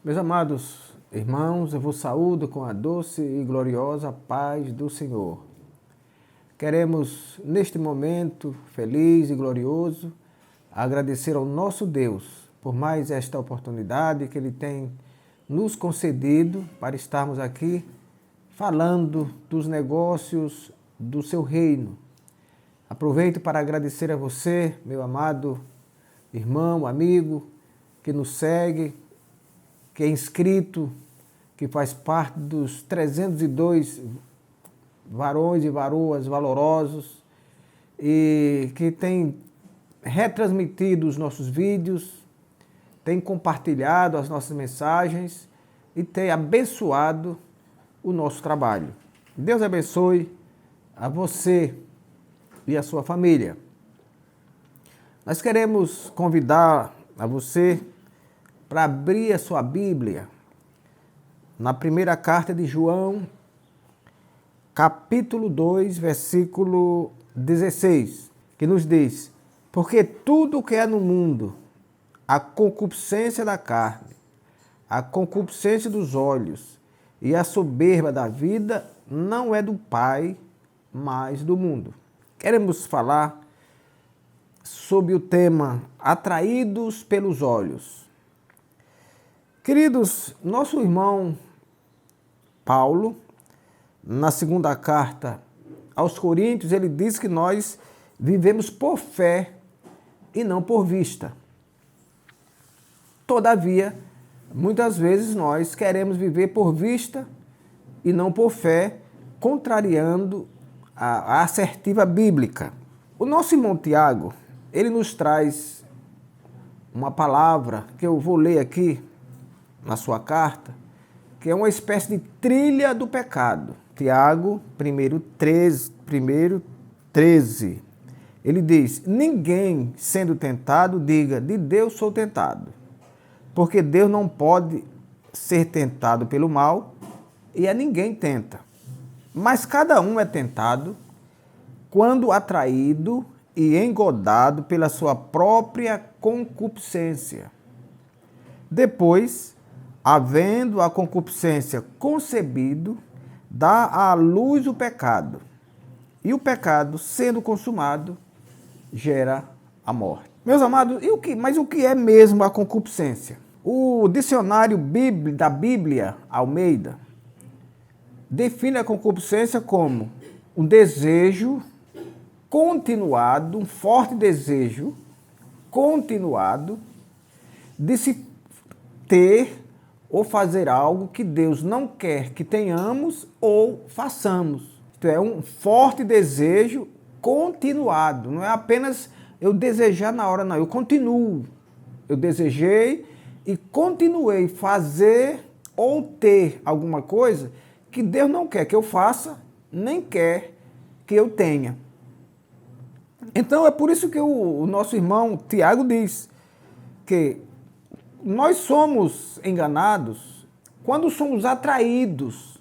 Meus amados irmãos, eu vos saúdo com a doce e gloriosa paz do Senhor. Queremos, neste momento feliz e glorioso, agradecer ao nosso Deus por mais esta oportunidade que Ele tem nos concedido para estarmos aqui falando dos negócios do Seu reino. Aproveito para agradecer a você, meu amado irmão, amigo, que nos segue, que é inscrito, que faz parte dos 302 varões e varoas valorosos e que tem retransmitido os nossos vídeos, tem compartilhado as nossas mensagens e tem abençoado o nosso trabalho. Deus abençoe a você e a sua família. Nós queremos convidar a você para abrir a sua Bíblia na primeira carta de João, capítulo 2, versículo 16, que nos diz: porque tudo o que é no mundo, a concupiscência da carne, a concupiscência dos olhos e a soberba da vida não é do Pai, mas do mundo. Queremos falar sobre o tema atraídos pelos olhos. Queridos, nosso irmão Paulo, na segunda carta aos Coríntios, ele diz que nós vivemos por fé e não por vista. Todavia, muitas vezes nós queremos viver por vista e não por fé, contrariando a assertiva bíblica. O nosso irmão Tiago, ele nos traz uma palavra que eu vou ler aqui na sua carta, que é uma espécie de trilha do pecado. Tiago, 1:13, ele diz: ninguém sendo tentado diga, de Deus sou tentado, porque Deus não pode ser tentado pelo mal e a ninguém tenta. Mas cada um é tentado quando atraído e engodado pela sua própria concupiscência. Depois, havendo a concupiscência concebido, dá à luz o pecado. E o pecado, sendo consumado, gera a morte. Meus amados, mas o que é mesmo a concupiscência? O dicionário da Bíblia Almeida define a concupiscência como um desejo continuado, um forte desejo continuado de se ter ou fazer algo que Deus não quer que tenhamos ou façamos. Isto é, um forte desejo continuado. Não é apenas eu desejar na hora, não. Eu continuo. Eu desejei e continuei fazer ou ter alguma coisa que Deus não quer que eu faça, nem quer que eu tenha. Então é por isso que o nosso irmão Tiago diz que nós somos enganados quando somos atraídos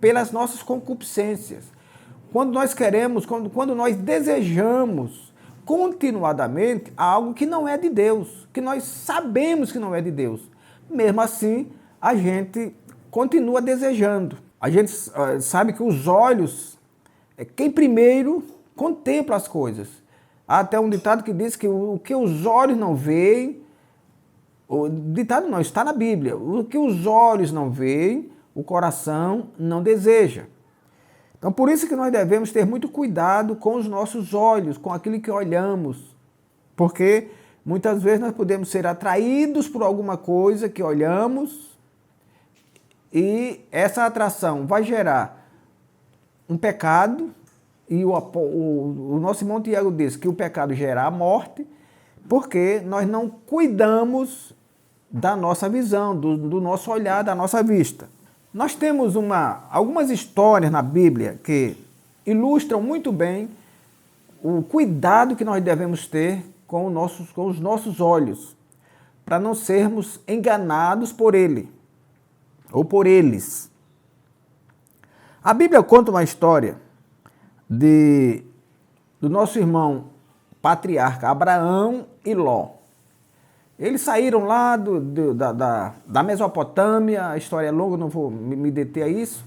pelas nossas concupiscências. Quando nós queremos, quando nós desejamos continuadamente algo que não é de Deus, que nós sabemos que não é de Deus. Mesmo assim, a gente continua desejando. A gente sabe que os olhos é quem primeiro contempla as coisas. Há até um ditado que diz que o que os olhos não veem, o ditado não, está na Bíblia. O que os olhos não veem, o coração não deseja. Então, por isso que nós devemos ter muito cuidado com os nossos olhos, com aquilo que olhamos. Porque muitas vezes nós podemos ser atraídos por alguma coisa que olhamos e essa atração vai gerar um pecado. E o nosso irmão Tiago diz que o pecado gera a morte, porque nós não cuidamos da nossa visão, do nosso olhar, da nossa vista. Nós temos algumas histórias na Bíblia que ilustram muito bem o cuidado que nós devemos ter com os nossos olhos, para não sermos enganados por ele, ou por eles. A Bíblia conta uma história do nosso irmão patriarca Abraão e Ló. Eles saíram lá da Mesopotâmia, a história é longa, não vou me deter a isso.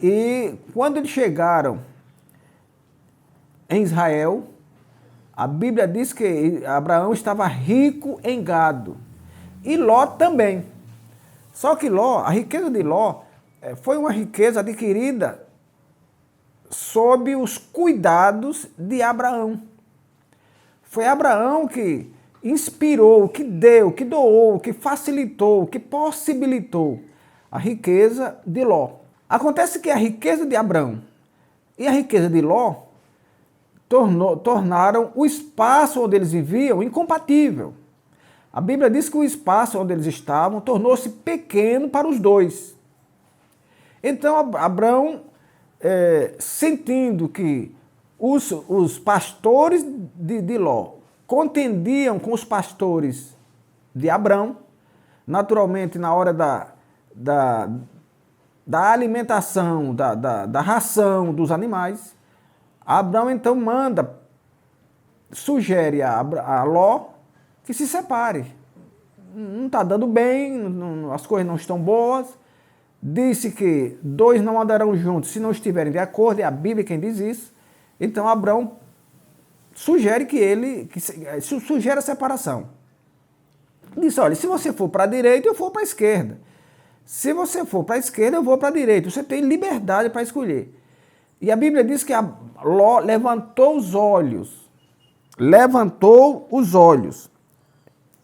E quando eles chegaram em Israel, a Bíblia diz que Abraão estava rico em gado. E Ló também. Só que Ló, a riqueza de Ló foi uma riqueza adquirida sob os cuidados de Abraão. Foi Abraão que inspirou, que deu, que doou, que facilitou, que possibilitou a riqueza de Ló. Acontece que a riqueza de Abraão e a riqueza de Ló tornaram o espaço onde eles viviam incompatível. A Bíblia diz que o espaço onde eles estavam tornou-se pequeno para os dois. Então Abraão, sentindo que os pastores de Ló contendiam com os pastores de Abraão, naturalmente na hora da alimentação, da ração dos animais, Abraão então sugere a Ló que se separe. Não está dando bem, as coisas não estão boas. Disse que dois não andarão juntos se não estiverem de acordo, é a Bíblia quem diz isso. Então Abraão sugere sugere a separação. Disse, olha, se você for para a direita, eu for para a esquerda. Se você for para a esquerda, eu vou para a direita. Você tem liberdade para escolher. E a Bíblia diz que Ló levantou os olhos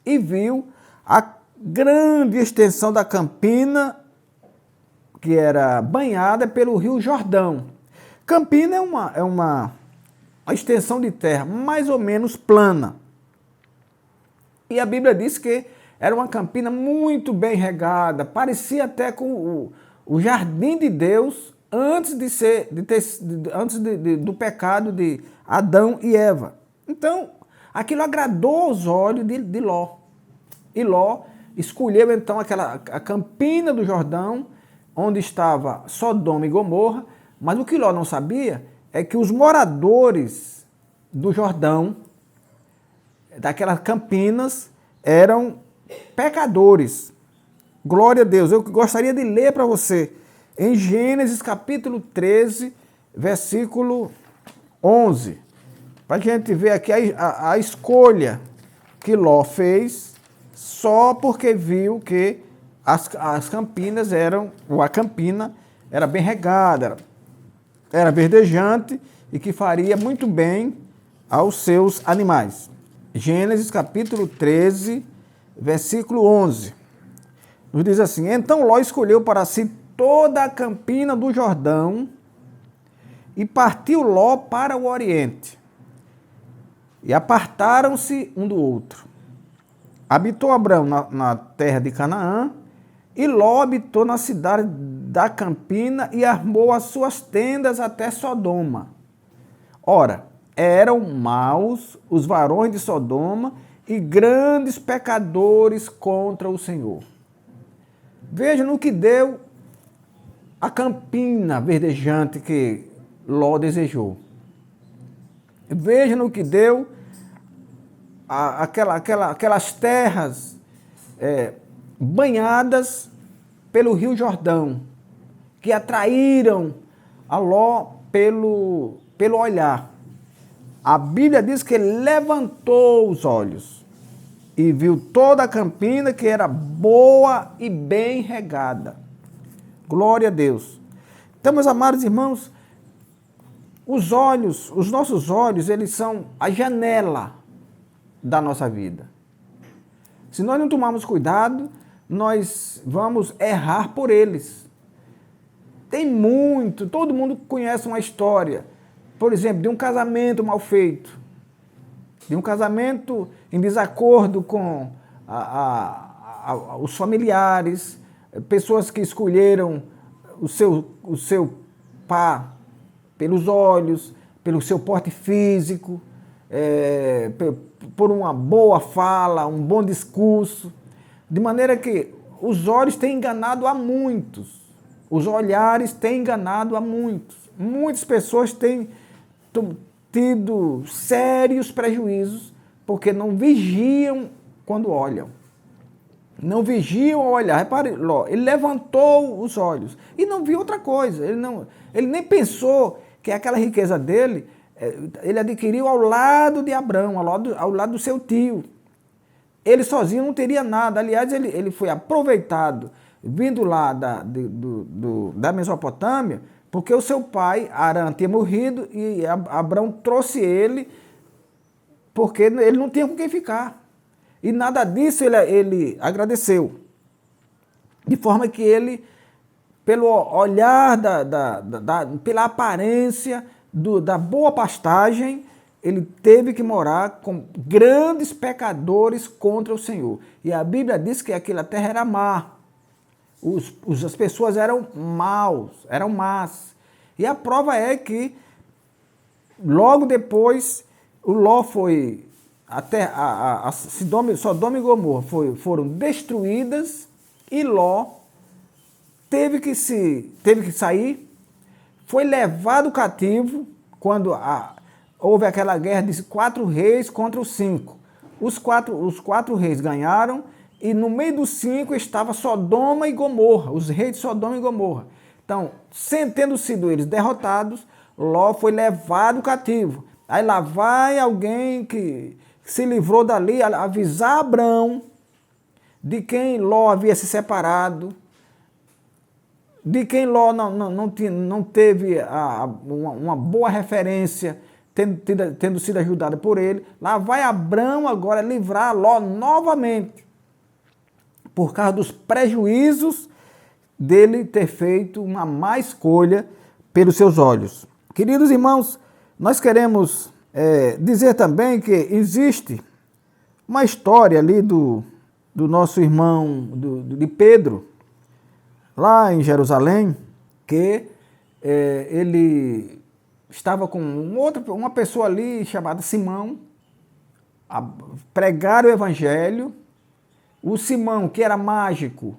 e viu a grande extensão da campina que era banhada pelo rio Jordão. Campina é uma extensão de terra mais ou menos plana. E a Bíblia diz que era uma campina muito bem regada, parecia até com o jardim de Deus antes do pecado de Adão e Eva. Então, aquilo agradou os olhos de Ló. E Ló escolheu então a campina do Jordão, onde estava Sodoma e Gomorra, mas o que Ló não sabia é que os moradores do Jordão, daquelas campinas, eram pecadores. Glória a Deus. Eu gostaria de ler para você em Gênesis capítulo 13, versículo 11, para a gente ver aqui a escolha que Ló fez só porque viu que as campinas a campina era bem regada, era verdejante e que faria muito bem aos seus animais. Gênesis capítulo 13, versículo 11. Nos diz assim: então Ló escolheu para si toda a campina do Jordão e partiu Ló para o oriente. E apartaram-se um do outro. Habitou Abraão na terra de Canaã, e Ló habitou na cidade da campina e armou as suas tendas até Sodoma. Ora, eram maus os varões de Sodoma e grandes pecadores contra o Senhor. Veja no que deu a campina verdejante que Ló desejou. Veja no que deu aquelas terras banhadas pelo rio Jordão, que atraíram a Ló pelo olhar. A Bíblia diz que ele levantou os olhos e viu toda a campina que era boa e bem regada. Glória a Deus. Então, meus amados irmãos, os nossos olhos, eles são a janela da nossa vida. Se nós não tomarmos cuidado, nós vamos errar por eles. Todo mundo conhece uma história, por exemplo, de um casamento mal feito, de um casamento em desacordo com os familiares, pessoas que escolheram o seu par pelos olhos, pelo seu porte físico, por uma boa fala, um bom discurso, de maneira que os olhos têm enganado a muitos, os olhares têm enganado a muitos. Muitas pessoas têm tido sérios prejuízos porque não vigiam quando olham. não vigiam ao olhar. Repare, Ló, ele levantou os olhos e não viu outra coisa. Ele nem pensou que aquela riqueza dele, ele adquiriu ao lado de Abrão, ao lado do seu tio. Ele sozinho não teria nada. Aliás, ele foi aproveitado, vindo lá da Mesopotâmia, porque o seu pai, Arã, tinha morrido e Abrão trouxe ele, porque ele não tinha com quem ficar. E nada disso ele agradeceu. De forma que ele, pelo olhar, pela aparência da boa pastagem, ele teve que morar com grandes pecadores contra o Senhor. E a Bíblia diz que aquela terra era má. As pessoas eram eram más. E a prova é que, logo depois, o Ló foi, até a Sodoma e Gomorra foram destruídas e Ló teve que sair, foi levado cativo quando houve aquela guerra de 4 reis contra os 5. Os quatro reis ganharam e no meio dos 5 estava Sodoma e Gomorra, os reis de Sodoma e Gomorra. Então, tendo sido eles derrotados, Ló foi levado cativo. Aí lá vai alguém que se livrou dali, avisar Abrão de quem Ló havia se separado, de quem Ló não teve uma boa referência, tendo sido ajudado por ele. Lá vai Abrão agora livrar Ló novamente, por causa dos prejuízos dele ter feito uma má escolha pelos seus olhos. Queridos irmãos, nós queremos dizer também que existe uma história ali do nosso irmão, de Pedro, lá em Jerusalém, que ele estava com uma pessoa ali chamada Simão, a pregar o evangelho. O Simão, que era mágico,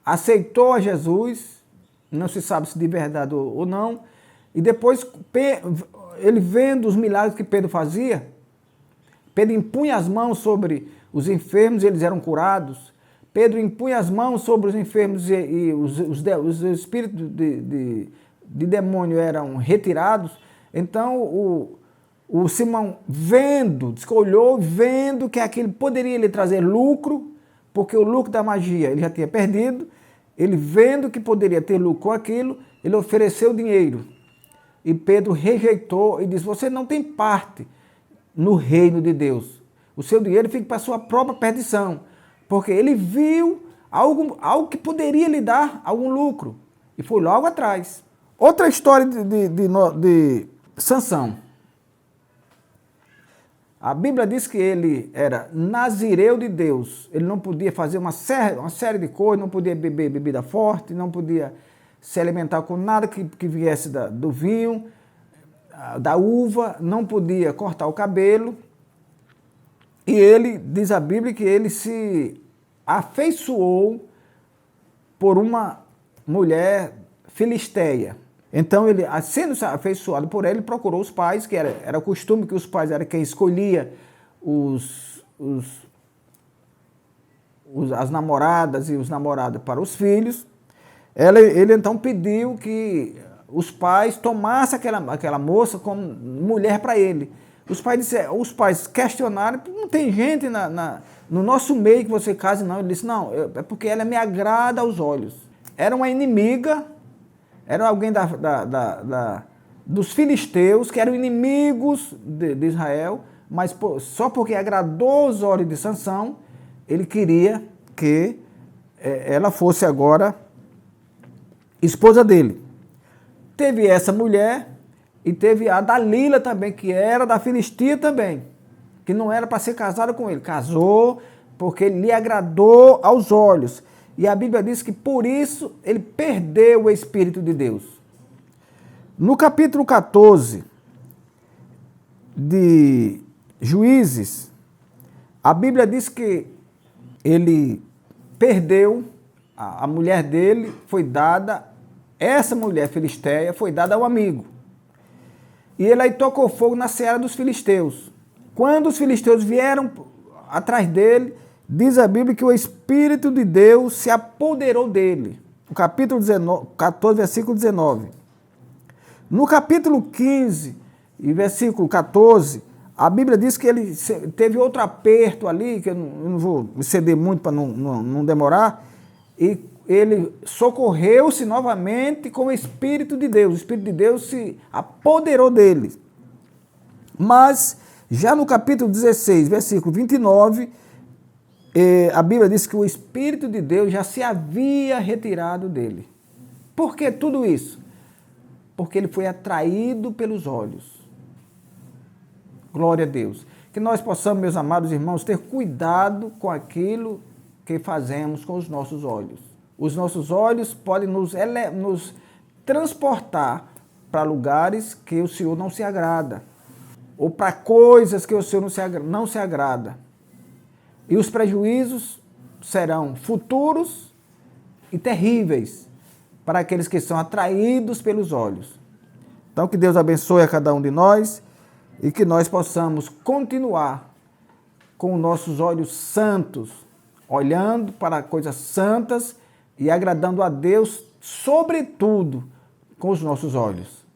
aceitou a Jesus, não se sabe se de verdade ou não, e depois ele vendo os milagres que Pedro fazia, Pedro impunha as mãos sobre os enfermos e eles eram curados. Pedro impunha as mãos sobre os enfermos e os espíritos de demônio eram retirados. Então o Simão olhou vendo que aquilo poderia lhe trazer lucro, porque o lucro da magia ele já tinha perdido. Ele vendo que poderia ter lucro com aquilo, ele ofereceu dinheiro. E Pedro rejeitou e disse: você não tem parte no reino de Deus. O seu dinheiro fica para a sua própria perdição. Porque ele viu algo que poderia lhe dar algum lucro. E foi logo atrás. Outra história de Sansão. A Bíblia diz que ele era nazireu de Deus. Ele não podia fazer uma série de coisas, não podia beber bebida forte, não podia se alimentar com nada que viesse do vinho, da uva, não podia cortar o cabelo. E ele, diz a Bíblia, que ele se afeiçoou por uma mulher filisteia. Então, ele, sendo afeiçoado por ela, ele procurou os pais, que era o costume que os pais eram quem escolhia as namoradas e os namorados para os filhos. Ele então pediu que os pais tomassem aquela moça como mulher para ele. Os pais questionaram: não tem gente no nosso meio que você case, não. Ele disse: não, é porque ela me agrada aos olhos. Era uma inimiga, era alguém dos filisteus, que eram inimigos de Israel, mas só porque agradou os olhos de Sansão, ele queria que ela fosse agora esposa dele. Teve essa mulher e teve a Dalila também, que era da Filistia também, que não era para ser casada com ele. Casou porque lhe agradou aos olhos. E a Bíblia diz que por isso ele perdeu o Espírito de Deus. No capítulo 14 de Juízes, a Bíblia diz que ele perdeu, a mulher dele foi dada, essa mulher filisteia foi dada ao amigo. E ele aí tocou fogo na seara dos filisteus. Quando os filisteus vieram atrás dele, Diz a Bíblia que o Espírito de Deus se apoderou dele. No capítulo 14, versículo 19. No capítulo 15 e versículo 14, a Bíblia diz que ele teve outro aperto ali, que eu não vou me ceder muito para não demorar, e ele socorreu-se novamente com o Espírito de Deus. O Espírito de Deus se apoderou dele. Mas, já no capítulo 16, versículo 29, a Bíblia diz que o Espírito de Deus já se havia retirado dele. Por que tudo isso? Porque ele foi atraído pelos olhos. Glória a Deus. Que nós possamos, meus amados irmãos, ter cuidado com aquilo que fazemos com os nossos olhos. Os nossos olhos podem nos transportar para lugares que o Senhor não se agrada, ou para coisas que o Senhor não se agrada. E os prejuízos serão futuros e terríveis para aqueles que são atraídos pelos olhos. Então, que Deus abençoe a cada um de nós e que nós possamos continuar com os nossos olhos santos, olhando para coisas santas e agradando a Deus, sobretudo, com os nossos olhos.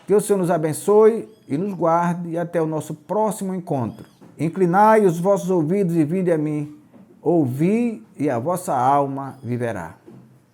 Que o Senhor nos abençoe e nos guarde e até o nosso próximo encontro. Inclinai os vossos ouvidos e vinde a mim, ouvi e a vossa alma viverá.